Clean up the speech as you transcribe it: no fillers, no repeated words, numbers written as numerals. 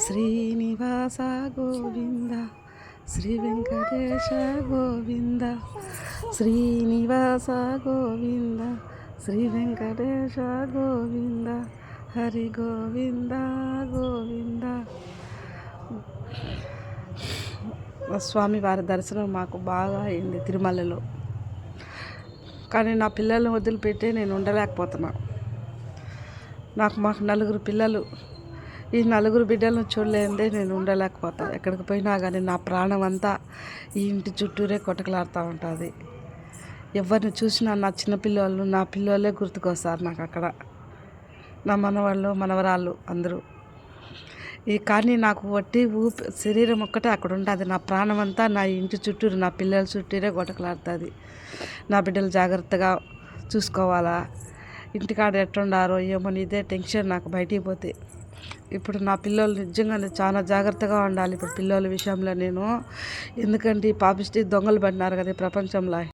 శ్రీనివాస గోవింద శ్రీ వెంకటేశ గోవింద శ్రీనివాస గోవింద శ్రీ వెంకటేశ గోవింద హరి గోవింద గోవింద. స్వామి వారి దర్శనం మాకు బాగా అయింది తిరుమలలో. కానీ నా పిల్లల్ని వదిలిపెట్టి నేను ఉండలేకపోతున్నా. మాకు 4 పిల్లలు. ఈ 4 బిడ్డలను చూడలేదే నేను ఉండలేకపోతా. ఎక్కడికి పోయినా కానీ నా ప్రాణం అంతా ఈ ఇంటి చుట్టూరే కొట్టకలాడుతూ ఉంటుంది. ఎవరిని చూసినా నా చిన్నపిల్లలు నా పిల్లలే గుర్తుకొస్తారు నాకు అక్కడ. నా మనవాళ్ళు మనవరాళ్ళు అందరూ. కానీ నాకు వట్టి శరీరం ఒక్కటే అక్కడ ఉంటుంది. నా ప్రాణం అంతా నా ఇంటి చుట్టూరు నా పిల్లల చుట్టూరే కొట్టకలాడుతుంది. నా బిడ్డలు జాగ్రత్తగా చూసుకోవాలా, ఇంటికాడ ఎట్టుండారో ఏమో ఇదే టెన్షన్ నాకు బయటికి పోతే. ఇప్పుడు నా పిల్లలు నిజంగానే చాలా జాగ్రత్తగా ఉండాలి ఇప్పుడు పిల్లల విషయంలో నేను. ఎందుకంటే ఈ పాపిష్టి దొంగలు పడినారు కదా ఈ ప్రపంచంలో.